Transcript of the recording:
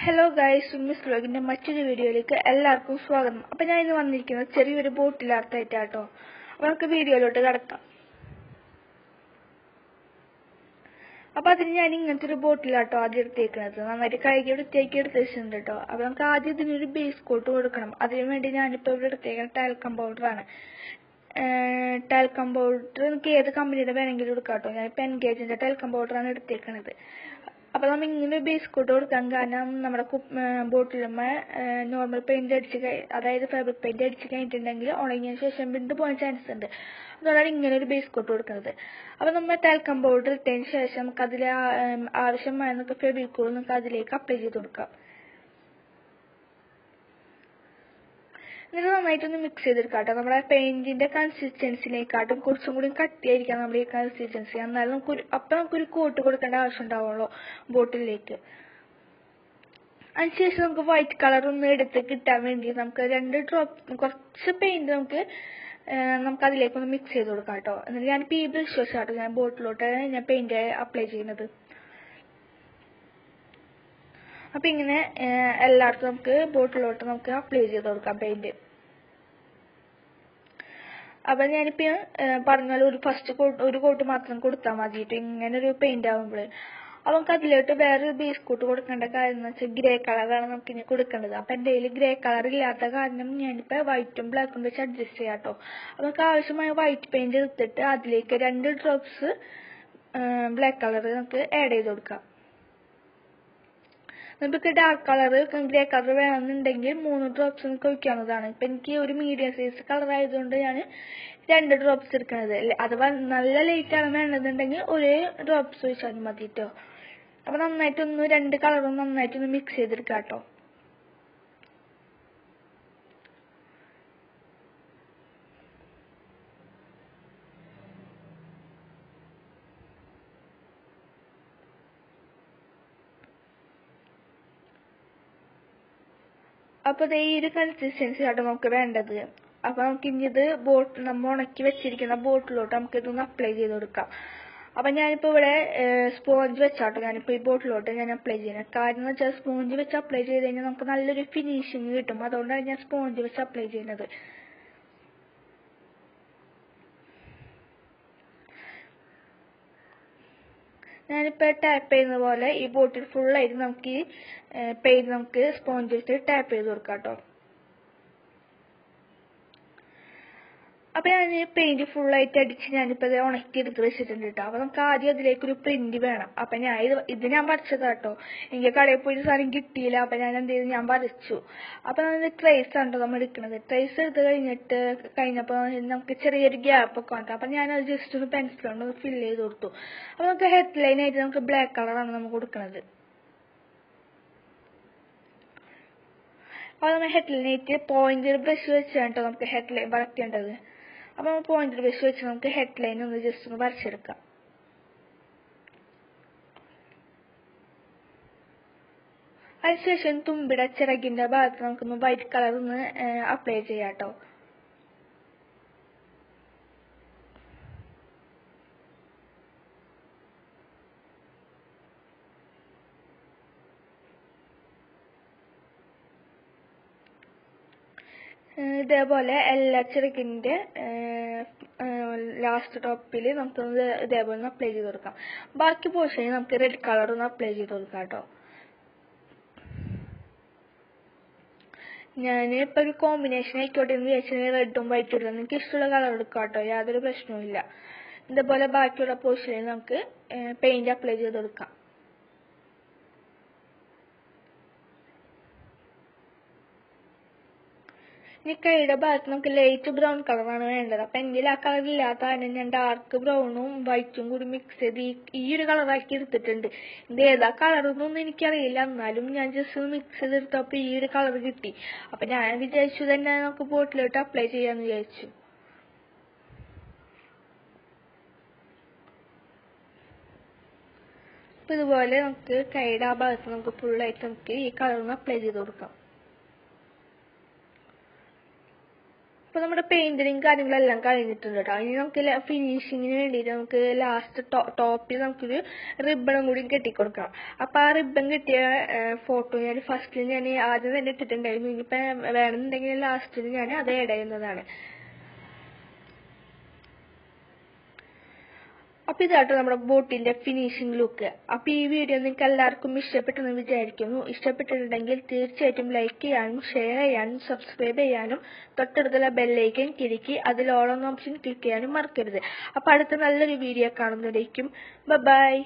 Hello guys, miss വ്ലോഗിന്റെ മറ്റൊരു വീഡിയോയിലേക്ക് എല്ലാവർക്കും സ്വാഗതം. അപ്പൊ ഞാൻ ഇന്ന് വന്നിരിക്കുന്നത് ചെറിയൊരു ബോട്ടിൽ ആർട്ടായിട്ടാട്ടോ. അപ്പൊ നമുക്ക് വീഡിയോയിലോട്ട് കടക്കാം. അപ്പൊ അതിന് ഞാൻ ഇങ്ങനത്തെ ഒരു ബോട്ടിലാട്ടോ ആദ്യം എടുത്തേക്കുന്നത്. നന്നായിട്ട് കഴുകി വൃത്തിയാക്കി എടുത്ത് വെച്ചിട്ടുണ്ട് കേട്ടോ. അപ്പൊ നമുക്ക് ആദ്യം ഇതിനൊരു ബേസ് കോട്ട് കൊടുക്കണം. അതിനു വേണ്ടി ഞാനിപ്പോ ഇവിടെ എടുത്തേക്കുന്ന ടാൽക്കം പൗഡറാണ്. ടാൽക്കം പൗഡർ നമുക്ക് ഏത് കമ്പനിയുടെ വേണമെങ്കിലും എടുക്കാം കേട്ടോ. ഞാനിപ്പോ എൻഗേജിന്റെ ടാൽക്കം പൗഡറാണ് എടുത്തേക്കുന്നത്. അപ്പൊ നമ്മൾ ഇങ്ങനെ ബേസ് കോട്ട് കൊടുക്കാൻ കാരണം നമ്മുടെ ബോട്ടിലുമ്മ നോർമൽ പെയിന്റ് അടിച്ച് അതായത് ഫാബ്രിക് പെയിന്റ് അടിച്ച് കഴിഞ്ഞിട്ടുണ്ടെങ്കിൽ ഉണങ്ങിയതിന് ശേഷം വിണ്ടു പോകാൻ ചാൻസ് ഉണ്ട്. അതുകൊണ്ടാണ് ഇങ്ങനെ ഒരു ബേസ് കോട്ട് കൊടുക്കുന്നത്. അപ്പൊ നമ്മൾ ടാൽക്കം പൗഡർ ഇട്ടതിന് ശേഷം നമുക്ക് അതിൽ ആവശ്യമായ ഫെവിക്കോൾ നമുക്ക് അതിലേക്ക് അപ്ലൈ ചെയ്ത് കൊടുക്കാം. എന്നിട്ട് നന്നായിട്ടൊന്ന് മിക്സ് ചെയ്തെടുക്കാം കേട്ടോ. നമ്മുടെ പെയിന്റിന്റെ കൺസിസ്റ്റൻസിനെക്കാട്ടും കുറച്ചും കൂടി കട്ടിയായിരിക്കാം നമ്മുടെ ഈ കൺസിസ്റ്റൻസി. എന്നാലും നമുക്കൊരു കോട്ട് കൊടുക്കേണ്ട ആവശ്യം ഉണ്ടാവുള്ളൂ ബോട്ടിലേക്ക്. അതിനുശേഷം നമുക്ക് വൈറ്റ് കളർ ഒന്ന് എടുത്ത് കിട്ടാൻ വേണ്ടി നമുക്ക് 2 ഡ്രോപ്പ് കുറച്ച് പെയിന്റ് നമുക്ക് അതിലേക്കൊന്ന് മിക്സ് ചെയ്ത് കൊടുക്കാം കേട്ടോ. എന്നിട്ട് ഞാനിപ്പോൾ ഈ ബ്രഷ് വെച്ചാട്ടോ ഞാൻ ബോട്ടിലോട്ട് ഞാൻ പെയിന്റ് അപ്ലൈ ചെയ്യുന്നത്. അപ്പൊ ഇങ്ങനെ എല്ലായിടത്തും നമുക്ക് ബോട്ടിലോട്ട് നമുക്ക് അപ്ലൈ ചെയ്ത് കൊടുക്കാം പെയിന്റ്. അപ്പൊ ഞാനിപ്പോ പറഞ്ഞാൽ ഒരു കോട്ട് മാത്രം കൊടുത്താൽ മതിട്ടോ ഇങ്ങനെ ഒരു പെയിന്റ് ആവുമ്പോൾ. അപ്പൊ നമുക്ക് അതിലോട്ട് വേറൊരു ബേസ് കോട്ട് കൊടുക്കേണ്ട കാര്യം എന്ന് വെച്ചാൽ ഗ്രേ കളറാണ് നമുക്ക് ഇനി കൊടുക്കേണ്ടത്. അപ്പൊ എന്റെ കയ്യിൽ ഗ്രേ കളർ ഇല്ലാത്ത കാരണം ഞാനിപ്പോ വൈറ്റും ബ്ലാക്കും വെച്ച് അഡ്ജസ്റ്റ് ചെയ്യാട്ടോ. അപ്പൊ നമുക്ക് ആവശ്യമായ വൈറ്റ് പെയിന്റ് എടുത്തിട്ട് അതിലേക്ക് 2 ഡ്രോപ്സ് ബ്ലാക്ക് കളർ നമുക്ക് ആഡ് ചെയ്ത് കൊടുക്കാം. നമുക്ക് ഡാർക്ക് കളർ ഗ്രേ കളർ വേണമെന്നുണ്ടെങ്കിൽ 3 ഡ്രോപ്സ് നമുക്ക് ഒഴിക്കാവുന്നതാണ്. ഇപ്പൊ എനിക്ക് ഒരു മീഡിയം സൈസ് കളർ ആയതുകൊണ്ട് ഞാൻ 2 ഡ്രോപ്സ് എടുക്കുന്നത്. അഥവാ നല്ല ലൈറ്റ് ആണ് വേണമെന്നുണ്ടെങ്കിൽ 1 ഡ്രോപ്സ് ഒഴിച്ചാൽ മതിട്ടോ. അപ്പൊ നന്നായിട്ടൊന്ന് 2 കളറും നന്നായിട്ടൊന്ന് മിക്സ് ചെയ്തെടുക്കാം കേട്ടോ. അപ്പൊ ഈ ഒരു കൺസിസ്റ്റൻസി ആട്ടോ നമുക്ക് വേണ്ടത്. അപ്പൊ നമുക്ക് ഇനി ഇത് നമ്മൾ ഉണക്കി വെച്ചിരിക്കുന്ന ബോട്ടിലോട്ട് നമുക്ക് ഇതൊന്ന് അപ്ലൈ ചെയ്ത് കൊടുക്കാം. അപ്പൊ ഞാനിപ്പോ ഇവിടെ സ്പോഞ്ച് വെച്ചാട്ടോ ഞാനിപ്പോ ഈ ബോട്ടിലോട്ട് ഞാൻ അപ്ലൈ ചെയ്യുന്നത്. കാര്യം എന്ന് വെച്ചാൽ സ്പോഞ്ച് വെച്ച് അപ്ലൈ ചെയ്ത് കഴിഞ്ഞാൽ നമുക്ക് നല്ലൊരു ഫിനിഷിങ് കിട്ടും. അതുകൊണ്ടാണ് ഞാൻ സ്പോഞ്ച് വെച്ച് അപ്ലൈ ചെയ്യുന്നത്. ഞാനിപ്പോ ടാപ്പ് ചെയ്യുന്ന പോലെ ഈ ബോട്ടിൽ ഫുള്ളായിട്ട് നമുക്ക് ഈ പെയിന്റ് നമുക്ക് സ്പോഞ്ച് വെച്ച് ടാപ്പ് ചെയ്ത് കൊടുക്കാം കേട്ടോ. അപ്പൊ ഞാൻ പെയിന്റ് ഫുള്ളായിട്ട് അടിച്ച് ഞാനിപ്പോ ഇത് ഉണക്കി എടുത്ത് വെച്ചിട്ടുണ്ട് കേട്ടോ. അപ്പൊ നമുക്ക് ആദ്യം അതിലേക്കൊരു പ്രിന്റ് വേണം. അപ്പൊ ഇത് ഞാൻ വരച്ചതാട്ടോ. എനിക്ക് കടയിൽ പോയി സാധനം കിട്ടിയില്ല. അപ്പൊ ഞാൻ എന്ത് ചെയ്തു, ഞാൻ വരച്ചു. അപ്പൊ ട്രേസ് ആണോ നമ്മൾ എടുക്കുന്നത്. ട്രേസ് എടുത്ത് കഴിഞ്ഞപ്പോ നമുക്ക് ചെറിയൊരു ഗ്യാപ്പ് ഒക്കെ വന്നു. അപ്പൊ ഞാൻ അത് ജസ്റ്റ് ഒന്ന് പെൻസിൽ കൊണ്ട് ഫില്ല് ചെയ്ത് കൊടുത്തു. അപ്പൊ നമുക്ക് ഹെഡ് ലൈൻ ആയിട്ട് നമുക്ക് ബ്ലാക്ക് കളറാണ് നമുക്ക് കൊടുക്കുന്നത്. അപ്പൊ നമ്മൾ ഹെഡ് ലൈനായിട്ട് പോയിന്റ് ബ്രഷ് വെച്ചാണ് കേട്ടോ നമുക്ക് ഹെഡ് ലൈൻ വരയ്ക്കേണ്ടത്. അപ്പൊ പോയിന്റ് ബ്രഷ് വെച്ച് നമുക്ക് ഹെഡ് ലൈൻ ഒന്ന് ജസ്റ്റ് ഒന്ന് വരച്ചെടുക്കാം. അതിനുശേഷം തുമ്പിടെ ചിറകിന്റെ ഭാഗത്ത് നമുക്കൊന്ന് വൈറ്റ് കളർ ഒന്ന് അപ്ലൈ ചെയ്യാം കേട്ടോ. ഇതേപോലെ എല്ലാ ചിറകിന്റെ ലാസ്റ്റ് ടോപ്പില് നമുക്കൊന്ന് ഇതേപോലെ അപ്ലൈ ചെയ്ത് കൊടുക്കാം. ബാക്കി പോർഷനിൽ നമുക്ക് റെഡ് കളർ ഒന്ന് അപ്ലൈ ചെയ്ത് കൊടുക്കാം കേട്ടോ. ഞാനിപ്പോ ഒരു കോമ്പിനേഷൻ ആയിക്കോട്ടെ എന്ന് വിചാരിച്ചാൽ റെഡും വൈറ്റും ഇടും. എനിക്ക് ഇഷ്ടമുള്ള കളർ എടുക്കാം കേട്ടോ, യാതൊരു പ്രശ്നവും ഇല്ല. ഇതേപോലെ ബാക്കിയുള്ള പോർഷനിൽ നമുക്ക് പെയിന്റ് അപ്ലൈ ചെയ്ത് കൊടുക്കാം. ഇനി കൈയുടെ ഭാഗത്ത് നമുക്ക് ലൈറ്റ് ബ്രൗൺ കളറാണ് വേണ്ടത്. അപ്പൊ എങ്കിൽ ആ കളർ ഇല്ലാത്ത കാരണം ഞാൻ ഡാർക്ക് ബ്രൗണും വൈറ്റും കൂടി മിക്സ് ചെയ്ത് ഈ ഒരു കളറാക്കി എടുത്തിട്ടുണ്ട്. ഇത് ഏതാ കളറൊന്നും എനിക്കറിയില്ല, എന്നാലും ഞാൻ ജസ്റ്റ് മിക്സ് ചെയ്തെടുത്തപ്പോ ഈ ഒരു കളർ കിട്ടി. അപ്പൊ ഞാൻ വിചാരിച്ചു തന്നെ നമുക്ക് ബോട്ടിലോട്ട് അപ്ലൈ ചെയ്യാന്ന് വിചാരിച്ചു. അപ്പൊ ഇതുപോലെ നമുക്ക് കൈയുടെ ആ ഭാഗത്ത് നമുക്ക് ഫുള്ളായിട്ട് നമുക്ക് ഈ കളറൊന്ന് അപ്ലൈ ചെയ്ത് കൊടുക്കാം. അപ്പോൾ നമ്മുടെ പെയിന്റിങ് കാര്യങ്ങളെല്ലാം കഴിഞ്ഞിട്ടുണ്ട് കേട്ടോ. ഇനി നമുക്ക് ഫിനിഷിങ്ങിന് വേണ്ടിയിട്ട് നമുക്ക് ലാസ്റ്റ് ടോപ്പിൽ നമുക്കൊരു റിബണും കൂടി കെട്ടിക്കൊടുക്കണം. അപ്പോൾ ആ റിബൺ കിട്ടിയ ഫോട്ടോ ഞാൻ ഫസ്റ്റിൽ ഞാൻ ആദ്യം തന്നെ ഇട്ടിട്ടുണ്ടായിരുന്നു. ഇനിയിപ്പോൾ വേണമെന്നുണ്ടെങ്കിൽ ലാസ്റ്റിൽ ഞാൻ അത് ആഡ് ചെയ്യുന്നതാണ്. അപ്പോൾ ഇതാട്ടോ നമ്മുടെ ബോട്ടിന്റെ ഫിനിഷിംഗ് ലുക്ക്. അപ്പോൾ ഈ വീഡിയോ നിങ്ങൾക്ക് എല്ലാവർക്കും ഇഷ്ടപ്പെട്ടെന്ന് വിചാരിക്കുന്നു. ഇഷ്ടപ്പെട്ടിട്ടുണ്ടെങ്കിൽ തീർച്ചയായിട്ടും ലൈക്ക് ചെയ്യാനും ഷെയർ ചെയ്യാനും സബ്സ്ക്രൈബ് ചെയ്യാനും തൊട്ടടുത്തുള്ള ബെല്ലൈക്കൻ ക്ലിക്ക് അതിൽ ഓൾ എന്ന ഓപ്ഷൻ ക്ലിക്ക് ചെയ്യാനും മറക്കരുത്. അപ്പോൾ അടുത്ത നല്ലൊരു വീഡിയോ കാണുന്നതായിരിക്കും. ബൈ.